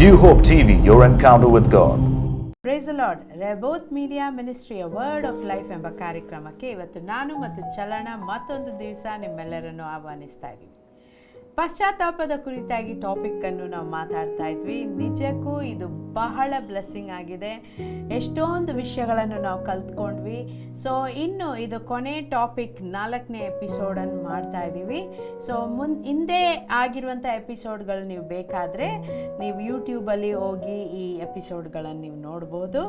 New Hope TV, your encounter with God. Praise the Lord. Rehoboth media ಮಿನಿಸ್ಟ್ರಿಯ word of life ಎಂಬ ಕಾರ್ಯಕ್ರಮಕ್ಕೆ ಇವತ್ತು ನಾನು ಮತ್ತು ಚಲನ ಮತ್ತೊಂದು ದಿವಸ ನಿಮ್ಮೆಲ್ಲರನ್ನು ಆಹ್ವಾನಿಸ್ತಾ ಇದ್ದೀವಿ. ಪಶ್ಚಾತ್ತಾಪದ ಕುರಿತಾಗಿ ಟಾಪಿಕ್ಕನ್ನು ನಾವು ಮಾತಾಡ್ತಾ ಇದ್ವಿ. ನಿಜಕ್ಕೂ ಇದು ಬಹಳ ಬ್ಲೆಸ್ಸಿಂಗ್ ಆಗಿದೆ. ಎಷ್ಟೊಂದು ವಿಷಯಗಳನ್ನು ನಾವು ಕಲ್ತ್ಕೊಂಡ್ವಿ. ಸೊ ಇನ್ನು ಇದು ಕೊನೆ ಟಾಪಿಕ್ 4ನೇ ಎಪಿಸೋಡನ್ನು ಮಾಡ್ತಾ ಇದ್ದೀವಿ. ಸೊ ಹಿಂದೆ ಆಗಿರುವಂಥ ಎಪಿಸೋಡ್ಗಳು ನೀವು ಬೇಕಾದರೆ ನೀವು ಯೂಟ್ಯೂಬಲ್ಲಿ ಹೋಗಿ ಈ ಎಪಿಸೋಡ್ಗಳನ್ನು ನೀವು ನೋಡ್ಬೋದು.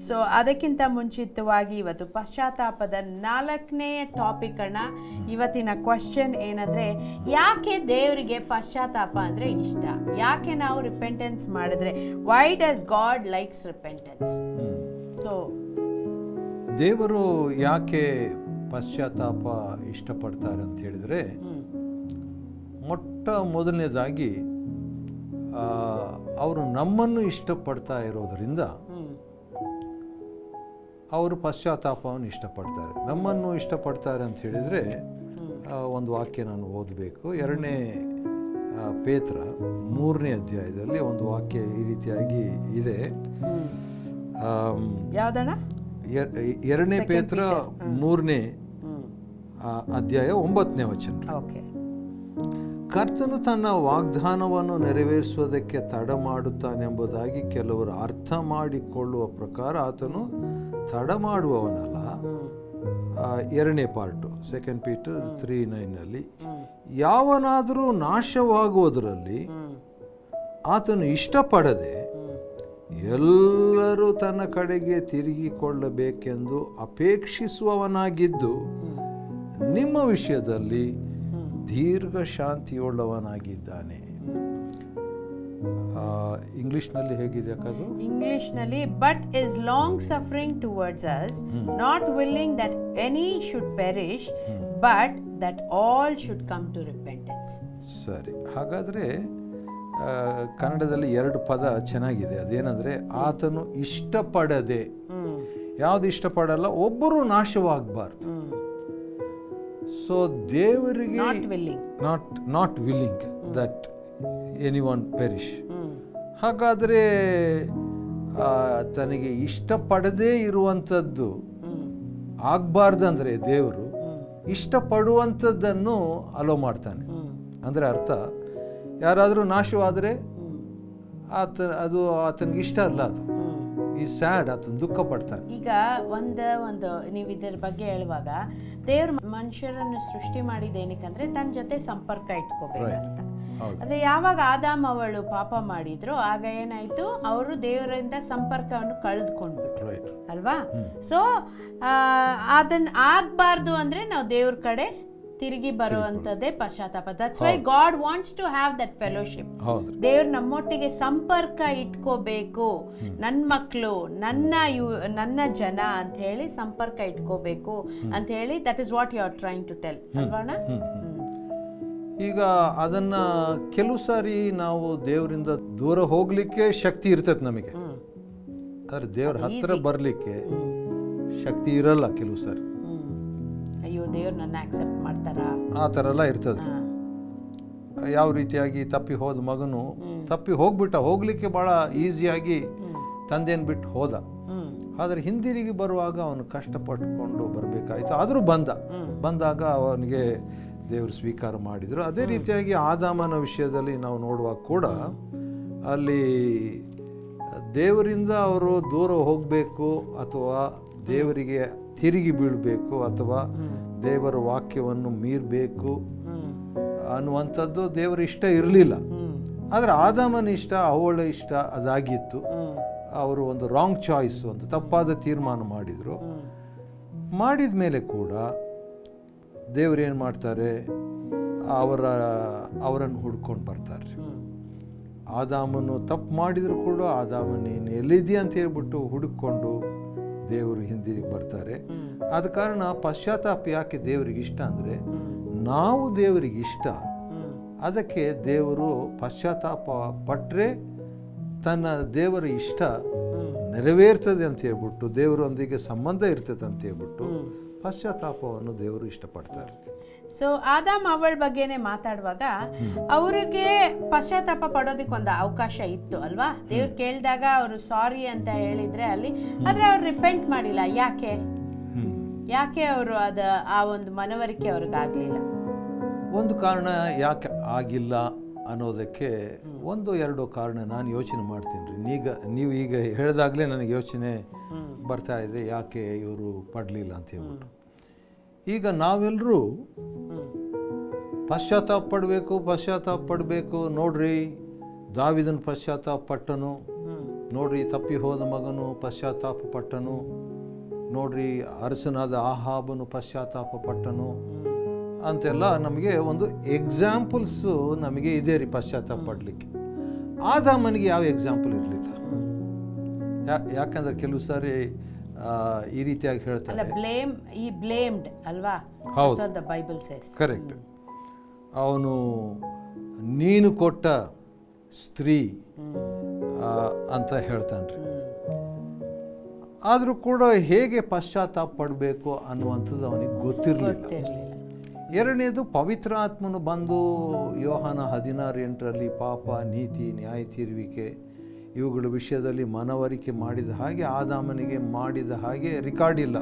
ಸೊ ಅದಕ್ಕಿಂತ ಮುಂಚಿತವಾಗಿ ಇವತ್ತು ಪಶ್ಚಾತ್ತಾಪದ 4ನೇ ಟಾಪಿಕನ್ನು ಇವತ್ತಿನ ಕ್ವಶನ್ ಏನಂದರೆ, ಯಾಕೆ ದೇವರಿಗೆ ಪಶ್ಚಾತ್ತಾಪ ಅಂದರೆ ಇಷ್ಟ? ಯಾಕೆ ನಾವು ರಿಪೆಂಟೆನ್ಸ್ ಮಾಡಿದ್ರೆ, why does god likes repentance? So ದೇವರು ಯಾಕೆ ಪಶ್ಚಾತ್ತಾಪ ಇಷ್ಟಪಡ್ತಾರೆ ಅಂತ ಹೇಳಿದರೆ, ಮೊಟ್ಟ ಮೊದಲನೇದಾಗಿ ಅವರು ನಮ್ಮನ್ನು ಇಷ್ಟಪಡ್ತಾ ಇರೋದರಿಂದ ಅವರು ಪಶ್ಚಾತ್ತಾಪವನ್ನು ಇಷ್ಟಪಡ್ತಾರೆ. ನಮ್ಮನ್ನು ಇಷ್ಟಪಡ್ತಾರೆ ಅಂತ ಹೇಳಿದರೆ ಒಂದು ವಾಕ್ಯ ನಾನು ಓದಬೇಕು. 2ನೇ ಪೇತ್ರ 3ನೇ ಅಧ್ಯಾಯದಲ್ಲಿ ಒಂದು ವಾಕ್ಯ ಈ ರೀತಿಯಾಗಿ ಇದೆ. ಯಾವುದಣ್ಣ? 2ನೇ ಪೇತ್ರ 3ನೇ ಅಧ್ಯಾಯ 9ನೇ ವಚನ. ಕರ್ತನು ತನ್ನ ವಾಗ್ದಾನವನ್ನು ನೆರವೇರಿಸುವುದಕ್ಕೆ ತಡ ಮಾಡುತ್ತಾನೆಂಬುದಾಗಿ ಕೆಲವರು ಅರ್ಥ ಮಾಡಿಕೊಳ್ಳುವ ಪ್ರಕಾರ ಆತನು ತಡ ಮಾಡುವವನಲ್ಲ. 2ನೇ ಪಾರ್ಟು 2 ಪೀಟರ್ 3:9 ಯಾವನಾದರೂ ನಾಶವಾಗುವುದರಲ್ಲಿ ಆತನು ಇಷ್ಟಪಡದೆ ಎಲ್ಲರೂ ತನ್ನ ಕಡೆಗೆ ತಿರುಗಿಕೊಳ್ಳಬೇಕೆಂದು ಅಪೇಕ್ಷಿಸುವವನಾಗಿದ್ದು ನಿಮ್ಮ ವಿಷಯದಲ್ಲಿ ದೀರ್ಘ ಶಾಂತಿಯುಳ್ಳವನಾಗಿದ್ದಾನೆ. ಇಂಗ್ಲಿಷ್ನಲ್ಲಿ ಹೇಗಿದೆ ಅಕ್ಕದು? ಇಂಗ್ಲಿಷ್ನಲ್ಲಿ but is long suffering towards us, not willing that any should perish but that all should come to repentance. ಸರಿ, ಹಾಗಾದರೆ ಕನ್ನಡದಲ್ಲಿ 2 ಪದ ಚೆನ್ನಾಗಿದೆ. ಅದೇನಂದರೆ, ಆತನು ಇಷ್ಟಪಡದೆ. ಯಾವುದು ಇಷ್ಟಪಡಲ್ಲ? ಒಬ್ಬರು ನಾಶವಾಗಬಾರ್ದು. ಸೊ ದೇವರಿಗೆ not willing that any one perish. ಹಾಗಾದರೆ ತನಗೆ ಇಷ್ಟಪಡದೇ ಇರುವಂಥದ್ದು ಆಗಬಾರ್ದಂದ್ರೆ ದೇವರು ಇಷ್ಟಪಡುವಂಥದ್ದನ್ನು ಅಲೋ ಮಾಡ್ತಾನೆ. ಅಂದರೆ ಅರ್ಥ, ಯಾರಾದರೂ ನಾಶವಾದರೆ ಅದು ಆತನಿಗೆ ಇಷ್ಟ ಅಲ್ಲ, ಅದು ಈ ಸ್ಯಾಡ್, ಆತನ ದುಃಖ ಪಡ್ತಾನೆ. ಈಗ ಒಂದು ನೀವು ಇದರ ಬಗ್ಗೆ ಹೇಳುವಾಗ, ದೇವ್ರ ಮನುಷ್ಯರನ್ನು ಸೃಷ್ಟಿ ಮಾಡಿದ್ದೇನಕ್ಕಂದ್ರೆ ತನ್ನ ಜೊತೆ ಸಂಪರ್ಕ ಇಟ್ಕೋಬೇಕಂತ. ಆದ್ರೆ ಯಾವಾಗ ಆದಾಮ್ ಅವಳು ಪಾಪ ಮಾಡಿದ್ರು, ಆಗ ಏನಾಯ್ತು, ಅವರು ದೇವರಿಂದ ಸಂಪರ್ಕವನ್ನು ಕಳೆದುಕೊಂಡ್ಬಿಟ್ರು ಅಲ್ವಾ? ಸೊ ಅದನ್ನ ಆಗ್ಬಾರ್ದು ಅಂದ್ರೆ ನಾವು ದೇವ್ರ ಕಡೆ ತಿರುಗಿ ಬರುವಂತದ್ದೇ ಪಶ್ಚಾತ್ತಾಪ. That's why God wants to have that fellowship. ದೇವ್ರು ನಮ್ಮೊಟ್ಟಿಗೆ ಸಂಪರ್ಕ ಇಟ್ಕೋಬೇಕು, ನನ್ನ ಮಕ್ಕಳು, ನನ್ನ ಜನ ಅಂತ ಹೇಳಿ ಸಂಪರ್ಕ ಇಟ್ಕೋಬೇಕು ಅಂತ ಹೇಳಿ, that is what you are trying to tell ಅಲ್ವಾಣ? ಈಗ ಅದನ್ನ ಕೆಲವು ಸಾರಿ ನಾವು ದೇವರಿಂದ ದೂರ ಹೋಗ್ಲಿಕ್ಕೆ ಶಕ್ತಿ ಇರ್ತದೆ ನಮಗೆ, ಆದ್ರೆ ದೇವ್ರ ಹತ್ರ ಬರ್ಲಿಕ್ಕೆ ಶಕ್ತಿ ಇರಲ್ಲ ಕೆಲವು ಸಾರಿ. ಅಯ್ಯೋ, ದೇವ್ರು ನನ್ನ ಆಕ್ಸೆಪ್ಟ್ ಮಾಡ್ತಾರ, ಆ ಥರ ಎಲ್ಲ ಇರ್ತದೆ. ಯಾವ ರೀತಿಯಾಗಿ ತಪ್ಪಿ ಹೋದ ಮಗನು ತಪ್ಪಿ ಹೋಗ್ಲಿಕ್ಕೆ ಬಹಳ ಈಸಿಯಾಗಿ ತಂದೆಯನ್ನು ಬಿಟ್ಟು ಹೋದ. ಆದರೆ ಹಿಂದಿರುಗಿ ಬರುವಾಗ ಅವನು ಕಷ್ಟಪಟ್ಟುಕೊಂಡು ಬರಬೇಕಾಯ್ತು. ಆದರೂ ಬಂದಾಗ ಅವನಿಗೆ ದೇವರು ಸ್ವೀಕಾರ ಮಾಡಿದರು. ಅದೇ ರೀತಿಯಾಗಿ ಆದಾಮನ ವಿಷಯದಲ್ಲಿ ನಾವು ನೋಡುವಾಗ ಕೂಡ ಅಲ್ಲಿ ದೇವರಿಂದ ಅವರು ದೂರ ಹೋಗಬೇಕು ಅಥವಾ ದೇವರಿಗೆ ತಿರುಗಿ ಬೀಳಬೇಕು ಅಥವಾ ದೇವರ ವಾಕ್ಯವನ್ನು ಮೀರಬೇಕು ಅನ್ನುವಂಥದ್ದು ದೇವರ ಇಷ್ಟ ಇರಲಿಲ್ಲ. ಆದರೆ ಆದಾಮನ ಇಷ್ಟ, ಅವಳ ಇಷ್ಟ ಅದಾಗಿತ್ತು. ಅವರು ಒಂದು ರಾಂಗ್ ಚಾಯ್ಸ್, ಒಂದು ತಪ್ಪಾದ ತೀರ್ಮಾನ ಮಾಡಿದರು. ಮಾಡಿದ ಮೇಲೆ ಕೂಡ ದೇವರೇನು ಮಾಡ್ತಾರೆ, ಅವರನ್ನು ಹುಡ್ಕೊಂಡು ಬರ್ತಾರೆ. ಆದಾಮನು ತಪ್ಪು ಮಾಡಿದ್ರು ಕೂಡ ಆದಾಮನೇನು ಎಲ್ಲಿದೆಯಾ ಅಂತ ಹೇಳ್ಬಿಟ್ಟು ಹುಡುಕೊಂಡು ದೇವರು ಹಿಂದಿರುಗಿ ಬರ್ತಾರೆ. ಆದ ಕಾರಣ ಪಶ್ಚಾತ್ತಾಪ ಯಾಕೆ ದೇವರಿಗೆ ಇಷ್ಟ ಅಂದರೆ, ನಾವು ದೇವರಿಗೆ ಇಷ್ಟ, ಅದಕ್ಕೆ ದೇವರು ಪಶ್ಚಾತ್ತಾಪ ಪಟ್ಟರೆ ತನ್ನ ದೇವರ ಇಷ್ಟ ನೆರವೇರ್ತದೆ ಅಂತ ಹೇಳ್ಬಿಟ್ಟು, ದೇವರೊಂದಿಗೆ ಸಂಬಂಧ ಇರ್ತದೆ ಅಂತ ಹೇಳ್ಬಿಟ್ಟು ಪಶ್ಚಾತ್ತಾಪವನ್ನು ದೇವರು ಇಷ್ಟಪಡ್ತಾರೆ. ಸೊ ಆದಾಮ್ ಅವಳ ಬಗ್ಗೆನೆ ಮಾತಾಡುವಾಗ ಅವ್ರಿಗೆ ಪಶ್ಚಾತ್ತಾಪ ಪಡೋದಕ್ಕೆ ಒಂದು ಅವಕಾಶ ಇತ್ತು ಅಲ್ವಾ? ದೇವ್ರು ಕೇಳಿದಾಗ ಅವರು ಸಾರಿ ಅಂತ ಹೇಳಿದ್ರೆ ಅಲ್ಲಿ, ಆದ್ರೆ ಅವ್ರು ರಿಪೆಂಟ್ ಮಾಡಿಲ್ಲ. ಯಾಕೆ ಅವರು ಆ ಒಂದು ಮನವರಿಕೆ ಅವ್ರಿಗಾಗ್ಲಿಲ್ಲ? ಒಂದು ಕಾರಣ ಯಾಕೆ ಆಗಿಲ್ಲ ಅನ್ನೋದಕ್ಕೆ ಒಂದು ಎರಡು ಕಾರಣ ನಾನು ಯೋಚನೆ ಮಾಡ್ತೀನಿ ರೀ. ನೀವು ಈಗ ಹೇಳಿದಾಗಲೇ ನನಗೆ ಯೋಚನೆ ಬರ್ತಾ ಇದೆ ಯಾಕೆ ಇವರು ಪಡಲಿಲ್ಲ ಅಂತ ಹೇಳ್ಬಿಟ್ಟು. ಈಗ ನಾವೆಲ್ಲರೂ ಪಶ್ಚಾತ್ತಾಪ ಪಡಬೇಕು. ನೋಡ್ರಿ, ದಾವಿದನ ಪಶ್ಚಾತ್ತಾಪ ಪಟ್ಟನು, ನೋಡ್ರಿ ತಪ್ಪಿ ಹೋದ ಮಗನು ಪಶ್ಚಾತ್ತಾಪ ಪಟ್ಟನು, ನೋಡ್ರಿ ಅರಸನಾದ ಆಹಾಬನು ಪಶ್ಚಾತ್ತಾಪ ಪಟ್ಟನು ಅಂತೆಲ್ಲ ನಮಗೆ ಒಂದು ಎಕ್ಸಾಂಪಲ್ಸು ನಮಗೆ ಇದೆ ರೀ ಪಶ್ಚಾತ್ತಾಪ ಪಡಲಿಕ್ಕೆ. ಆದಾಮನಿಗೆ ಯಾವ ಎಕ್ಸಾಂಪಲ್ ಇರಲಿಲ್ಲ. ಯಾಕಂದ್ರೆ ಕೆಲವು ಸಾರಿ ಈ ರೀತಿಯಾಗಿ ಹೇಳ್ತಾರೆ, ಹೌದು, ಕರೆಕ್ಟ್. ಅವನು ನೀನು ಕೊಟ್ಟ ಸ್ತ್ರೀ ಅಂತ ಹೇಳ್ತಾನ್ರಿ. ಆದರೂ ಕೂಡ ಹೇಗೆ ಪಶ್ಚಾತ್ತಾಪ ಪಡಬೇಕು ಅನ್ನುವಂಥದ್ದು ಅವನಿಗೆ ಗೊತ್ತಿರಲಿಲ್ಲ. ಎರಡನೇದು, ಪವಿತ್ರ ಆತ್ಮನು ಬಂದು ಯೋಹಾನ 16:8 ಪಾಪ, ನೀತಿ, ನ್ಯಾಯ ತೀರುವಿಕೆ ಇವುಗಳ ವಿಷಯದಲ್ಲಿ ಮನವರಿಕೆ ಮಾಡಿದ ಹಾಗೆ ಆದಾಮನಿಗೆ ಮಾಡಿದ ಹಾಗೆ ರೆಕಾರ್ಡ್ ಇಲ್ಲ.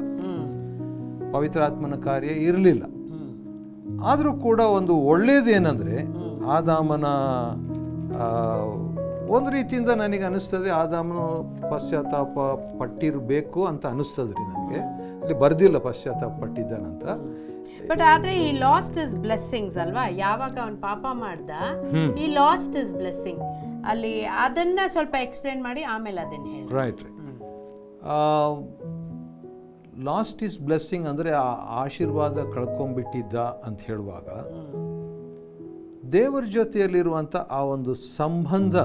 ಪವಿತ್ರ ಆತ್ಮನ ಕಾರ್ಯ ಇರಲಿಲ್ಲ. ಆದರೂ ಕೂಡ ಒಂದು ಒಳ್ಳೆಯದು ಏನಂದರೆ, ಆದಾಮನ ಒಂದು ರೀತಿಯಿಂದ ನನಗೆ ಅನಿಸ್ತದೆ ಆದಾಮನು ಪಶ್ಚಾತ್ತಾಪ ಪಟ್ಟಿರಬೇಕು ಅಂತ ಅನಿಸ್ತದೆ ರೀ ನನಗೆ. ಇಲ್ಲಿ ಬರ್ದಿಲ್ಲ ಪಶ್ಚಾತ್ತಾಪ ಪಟ್ಟಿದ್ದಾನಂತ. ಬಟ್ ಆದ್ರೆ ಈ ಲಾಸ್ಟ್ ಇಸ್ ಬ್ಲೆಸ್ಸಿಂಗ್ಸ್ ಅಲ್ವಾ? ಯಾವಾಗ ಅವನು ಪಾಪ ಮಾಡ್ದ, ಈ ಲಾಸ್ಟ್ ಇಸ್ ಬ್ಲೆಸ್ಸಿಂಗ್ ಅಲ್ಲಿ, ಅದನ್ನ ಸ್ವಲ್ಪ ಎಕ್ಸ್ಪ್ಲೇನ್ ಮಾಡಿ ಆಮೇಲೆ ಅದನ್ನ ಹೇಳಿ. ರೈಟ್ ರೀ. ಲಾಸ್ಟ್ ಇಸ್ ಬ್ಲೆಸ್ಸಿಂಗ್ ಅಂದರೆ ಆ ಆಶೀರ್ವಾದ ಕಳ್ಕೊಂಡ್ಬಿಟ್ಟಿದ್ದ ಅಂತ ಹೇಳುವಾಗ ದೇವರ ಜೊತೆಯಲ್ಲಿರುವಂಥ ಆ ಒಂದು ಸಂಬಂಧ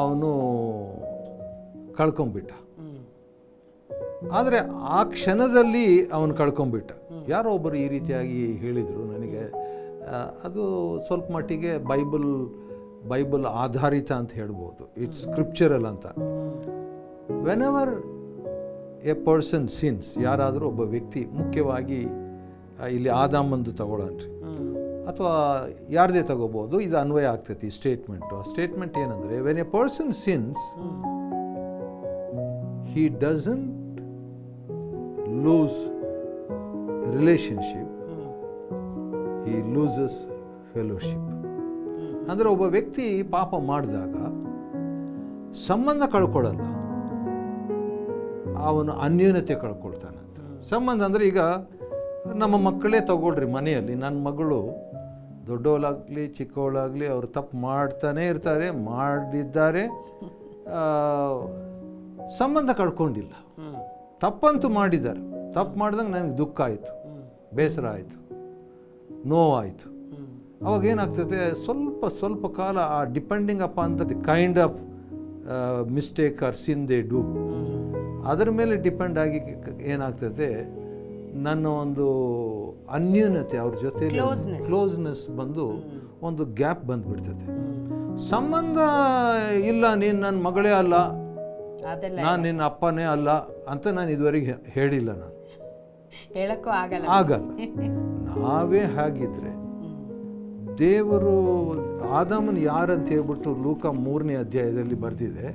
ಅವನು ಕಳ್ಕೊಂಡ್ಬಿಟ್ಟ. ಆದರೆ ಆ ಕ್ಷಣದಲ್ಲಿ ಅವನು ಕಳ್ಕೊಂಡ್ಬಿಟ್ಟ. ಯಾರೋ ಒಬ್ಬರು ಈ ರೀತಿಯಾಗಿ ಹೇಳಿದರು ನನಗೆ. ಅದು ಸ್ವಲ್ಪ ಮಟ್ಟಿಗೆ ಬೈಬಲ್ ಆಧಾರಿತ ಅಂತ ಹೇಳ್ಬೋದು. ಇಟ್ಸ್ ಸ್ಕ್ರಿಪ್ಚರಲ್ ಅಂತ. ವೆನೆವರ್ ಎ ಪರ್ಸನ್ ಸಿನ್ಸ್, ಯಾರಾದರೂ ಒಬ್ಬ ವ್ಯಕ್ತಿ, ಮುಖ್ಯವಾಗಿ ಇಲ್ಲಿ ಆದಾಮಂದು ತಗೊಳ್ಳನ್ರಿ ಅಥವಾ ಯಾರದೇ ತಗೋಬೋದು, ಇದು ಅನ್ವಯ ಆಗ್ತೈತಿ ಈ ಸ್ಟೇಟ್ಮೆಂಟು. ಆ ಸ್ಟೇಟ್ಮೆಂಟ್ ಏನಂದರೆ, when a person since he doesn't lose relationship, he loses fellowship. ಅಂದರೆ ಒಬ್ಬ ವ್ಯಕ್ತಿ ಪಾಪ ಮಾಡಿದಾಗ ಸಂಬಂಧ ಕಳ್ಕೊಳ್ಳಲ್ಲ, ಅವನು ಅನ್ಯೋನ್ಯತೆ ಕಳ್ಕೊಳ್ತಾನಂತ. ಸಂಬಂಧ ಅಂದರೆ ಈಗ ನಮ್ಮ ಮಕ್ಕಳೇ ತಗೊಳ್ರಿ, ಮನೆಯಲ್ಲಿ ನನ್ನ ಮಗಳು ದೊಡ್ಡವಳಾಗಲಿ ಚಿಕ್ಕವಳಾಗಲಿ ಅವರು ತಪ್ಪು ಮಾಡ್ತಾನೆ ಇರ್ತಾರೆ, ಮಾಡಿದ್ದಾರೆ, ಸಂಬಂಧ ಕಳ್ಕೊಂಡಿಲ್ಲ. ತಪ್ಪಂತೂ ಮಾಡಿದ್ದಾರೆ. ತಪ್ಪು ಮಾಡಿದಂಗೆ ನನಗೆ ದುಃಖ ಆಯಿತು, ಬೇಸರ ಆಯಿತು, ನೋವಾಯಿತು. ಅವಾಗ ಏನಾಗ್ತದೆ, ಸ್ವಲ್ಪ ಕಾಲ ಆ depending upon the kind of mistake or sin they do, ಅದರ ಮೇಲೆ ಡಿಪೆಂಡ್ ಆಗಿ ಏನಾಗ್ತದೆ, ನನ್ನ ಒಂದು ಅನ್ಯೂನ್ಯತೆ, ಅವ್ರ ಜೊತೆ ಕ್ಲೋಸ್ನೆಸ್ ಬಂದು ಒಂದು ಗ್ಯಾಪ್ ಬಂದುಬಿಡ್ತದೆ. ಸಂಬಂಧ ಇಲ್ಲ, ನೀನು ನನ್ನ ಮಗಳೇ ಅಲ್ಲ, ನಾನು ನಿನ್ನ ಅಪ್ಪನೇ ಅಲ್ಲ ಅಂತ ನಾನು ಇದುವರೆಗೆ ಹೇಳಿಲ್ಲ. ನಾನು ಹೇಳಕ್ಕೂ ಆಗಲ್ಲ. ನಾವೇ ಹಾಗಿದ್ರೆ ದೇವರು ಆದಾಮನ್ ಯಾರಂತ ಹೇಳ್ಬಿಟ್ಟು ಲೂಕ 3ನೇ ಅಧ್ಯಾಯದಲ್ಲಿ ಬರ್ತಿದೆ.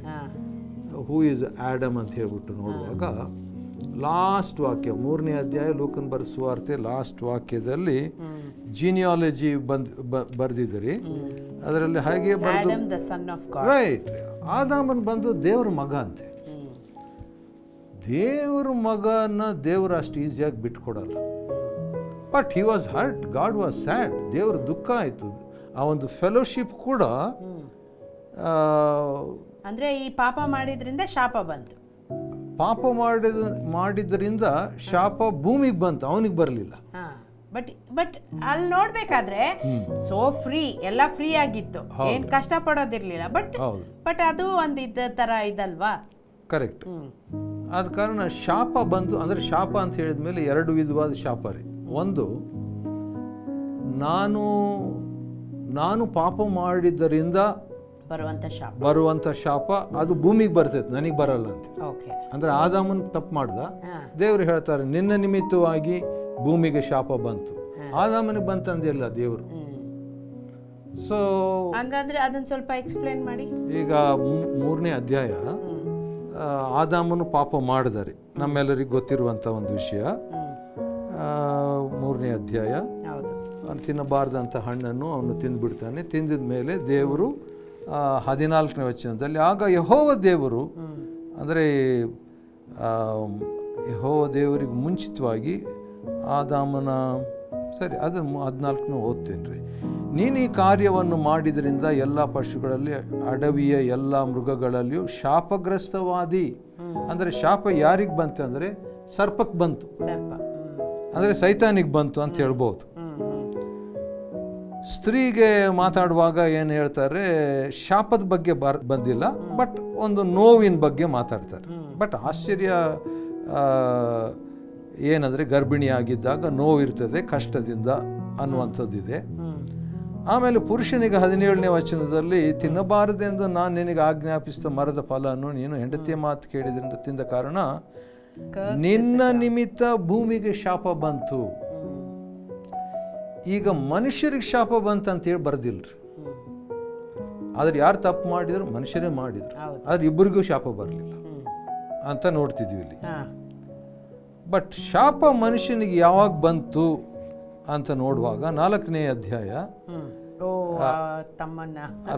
ಹೂ ಈಸ್ ಆಡಮ್ ಅಂತ ಹೇಳ್ಬಿಟ್ಟು ನೋಡುವಾಗ ಲಾಸ್ಟ್ ವಾಕ್ಯ, 3ನೇ ಅಧ್ಯಾಯ ಲೂಕನ್ ಬರೆಸುವಾರ್ತೆ ಲಾಸ್ಟ್ ವಾಕ್ಯದಲ್ಲಿ ಜೀನಿಯಾಲಜಿ ಬರ್ದಿದ್ರಿ. ಅದರಲ್ಲಿ ಹಾಗೆ ಬರ್ದು, ರೈಟ್, ಆದಾಮನ್ ಬಂದು ದೇವ್ರ ಮಗ ಅಂತೆ. ದೇವ್ರ ಮಗನ ದೇವರು ಅಷ್ಟು ಈಸಿಯಾಗಿ ಬಿಟ್ಕೊಡಲ್ಲ. But he was hurt, God was sad, ದೇವ್ರ ದುಃಖ ಆಯಿತು. ಆ ಒಂದು ಫೆಲೋಶಿಪ್ ಕೂಡ, ಅಂದ್ರೆ ಈ ಪಾಪ ಮಾಡಿದ್ರಿಂದ ಶಾಪ ಬಂತು. ಪಾಪ ಮಾಡಿದ್ರಿಂದ ಶಾಪ ಭೂಮಿಗೆ ಬಂತು, ಅವನಿಗೆ ಬರಲಿಲ್ಲ. ಬಟ್ ಅಲ್ಲಿ ನೋಡ್ಬೇಕಾದ್ರೆ ಸೋ ಫ್ರೀ, ಎಲ್ಲ ಫ್ರೀ ಆಗಿತ್ತು, ಏನ್ ಕಷ್ಟ ಪಡೋದಿರ್ಲಿಲ್ಲ. ಬಟ್ ಅದು ಒಂದು ಇದ್ದ ತರ ಇದಲ್ವಾ? ಕರೆಕ್ಟ್. ಆದ ಕಾರಣ ಶಾಪ ಬಂದು, ಅಂದ್ರೆ ಶಾಪ ಅಂತ ಹೇಳಿದ್ಮೇಲೆ 2 ವಿಧವಾದ ಶಾಪ ರೀ. ಒಂದು, ನಾನು ಪಾಪ ಮಾಡಿದ್ದರಿಂದ ಬರುವಂತ ಶಾಪ, ಅದು ಭೂಮಿಗೆ ಬರ್ತೈತೆ, ನನಗೆ ಬರಲ್ಲ ಅಂತ. ಅಂದ್ರೆ ಆದಾಮನ್ ತಪ್ಪು ಮಾಡ್ದ, ದೇವ್ರು ಹೇಳ್ತಾರೆ ನಿನ್ನ ನಿಮಿತ್ತವಾಗಿ ಭೂಮಿಗೆ ಶಾಪ ಬಂತು. ಆದಾಮನಿಗೆ ಬಂತಂದಿಲ್ಲ ದೇವರು. ಸೊ ಹಂಗಂದ್ರೆ ಅದನ್ನ ಸ್ವಲ್ಪ ಎಕ್ಸ್ಪ್ಲೇನ್ ಮಾಡಿ. ಈಗ 3ನೇ ಅಧ್ಯಾಯ, ಆದಾಮನು ಪಾಪ ಮಾಡಿದರೆ, ನಮ್ಮೆಲ್ಲರಿಗೂ ಗೊತ್ತಿರುವಂಥ ಒಂದು ವಿಷಯ. 3ನೇ ಅಧ್ಯಾಯ, ಅವನು ತಿನ್ನಬಾರ್ದಂಥ ಹಣ್ಣನ್ನು ಅವನು ತಿಂದುಬಿಡ್ತಾನೆ. ತಿಂದಿದ ಮೇಲೆ ದೇವರು 14ನೇ ವಚನದಲ್ಲಿ, ಆಗ ಯೆಹೋವ ದೇವರು, ಅಂದರೆ ಯೆಹೋವ ದೇವರಿಗೆ ಮುಂಚಿತವಾಗಿ ಆದಾಮನ, ಸರಿ ಅದನ್ನು 14ನೇ ಓದ್ತೇನೆ ರೀ. ನೀನು ಈ ಕಾರ್ಯವನ್ನು ಮಾಡಿದ್ರಿಂದ ಎಲ್ಲ ಪಶುಗಳಲ್ಲಿ, ಅಡವಿಯ ಎಲ್ಲ ಮೃಗಗಳಲ್ಲಿಯೂ ಶಾಪಗ್ರಸ್ತವಾದಿ. ಅಂದರೆ ಶಾಪ ಯಾರಿಗೆ ಬಂತು ಅಂದರೆ ಸರ್ಪಕ್ಕೆ ಬಂತು, ಅಂದರೆ ಸೈತಾನಿಗೆ ಬಂತು ಅಂತ ಹೇಳ್ಬೋದು. ಸ್ತ್ರೀಗೆ ಮಾತಾಡುವಾಗ ಏನು ಹೇಳ್ತಾರೆ, ಶಾಪದ ಬಗ್ಗೆ ಬಂದಿಲ್ಲ, ಬಟ್ ಒಂದು ನೋವಿನ ಬಗ್ಗೆ ಮಾತಾಡ್ತಾರೆ. ಬಟ್ ಆಶ್ಚರ್ಯ ಏನಂದರೆ ಗರ್ಭಿಣಿಯಾಗಿದ್ದಾಗ ನೋವಿರ್ತದೆ, ಕಷ್ಟದಿಂದ ಅನ್ನುವಂಥದ್ದಿದೆ. ಆಮೇಲೆ ಪುರುಷನಿಗೆ 17ನೇ ವಚನದಲ್ಲಿ, ತಿನ್ನಬಾರದೆಂದು ನಾನು ನಿನಗೆ ಆಜ್ಞಾಪಿಸಿದ ಮರದ ಫಲವನ್ನು ನೀನು ಹೆಂಡತಿಯ ಮಾತು ಕೇಳಿದ್ರಿಂದ ತಿಂದ ಕಾರಣ ನಿನ್ನ ನಿಮಿತ್ತ ಭೂಮಿಗೆ ಶಾಪ ಬಂತು. ಈಗ ಮನುಷ್ಯರಿಗೆ ಶಾಪ ಬಂತಂತೇಳಿ ಬರ್ದಿಲ್ರಿ, ಆದ್ರೆ ಯಾರು ತಪ್ಪು ಮಾಡಿದ್ರು ಮನುಷ್ಯರೇ ಮಾಡಿದ್ರು, ಆದ್ರೆ ಇಬ್ಬರಿಗೂ ಶಾಪ ಬರಲಿಲ್ಲ ಅಂತ ನೋಡ್ತಿದ್ವಿ ಇಲ್ಲಿ. ಬಟ್ ಶಾಪ ಮನುಷ್ಯನಿಗೆ ಯಾವಾಗ ಬಂತು ಅಂತ ನೋಡುವಾಗ 4ನೇ ಅಧ್ಯಾಯ,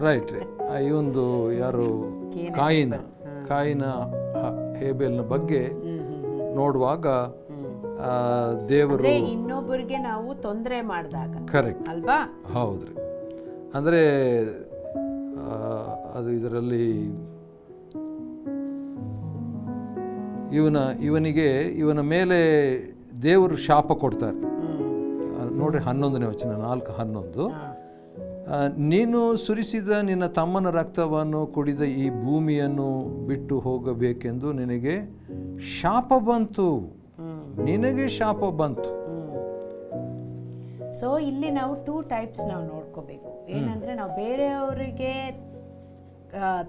ರೈಟ್ ರೀ, ಇವೊಂದು ಯಾರು ಕಾಯಿನ ಹೇಬೆಲ್ನ ಬಗ್ಗೆ ನೋಡುವಾಗ ದೇವರು ಇನ್ನೊಬ್ಬರಿಗೆ ನಾವು ತೊಂದರೆ ಮಾಡಿದಾಗ, ಕರೆಕ್ಟ್ ಅಲ್ವಾ? ಹೌದ್ರಿ. ಅಂದರೆ ಅದು ಇದರಲ್ಲಿ ಇವನ ಮೇಲೆ ದೇವರು ಶಾಪ ಕೊಡ್ತಾರೆ ನೋಡ್ರಿ. 11ನೇ ವಚನ, 4:11, ನೀನು ಸುರಿಸಿದ ನಿನ್ನ ತಮ್ಮನ ರಕ್ತವನ್ನು ಕುಡಿದ ಈ ಭೂಮಿಯನ್ನು ಬಿಟ್ಟು ಹೋಗಬೇಕೆಂದು ನಿನಗೆ ಶಾಪ ಬಂತು, ನಿನಗೆ ಶಾಪ ಬಂತು. ಸೊ ಇಲ್ಲಿ ನಾವು 2 ಟೈಪ್ಸ್ ನಾವು ನೋಡ್ಕೋಬೇಕು. ಏನಂದ್ರೆ ನಾವು ಬೇರೆಯವರಿಗೆ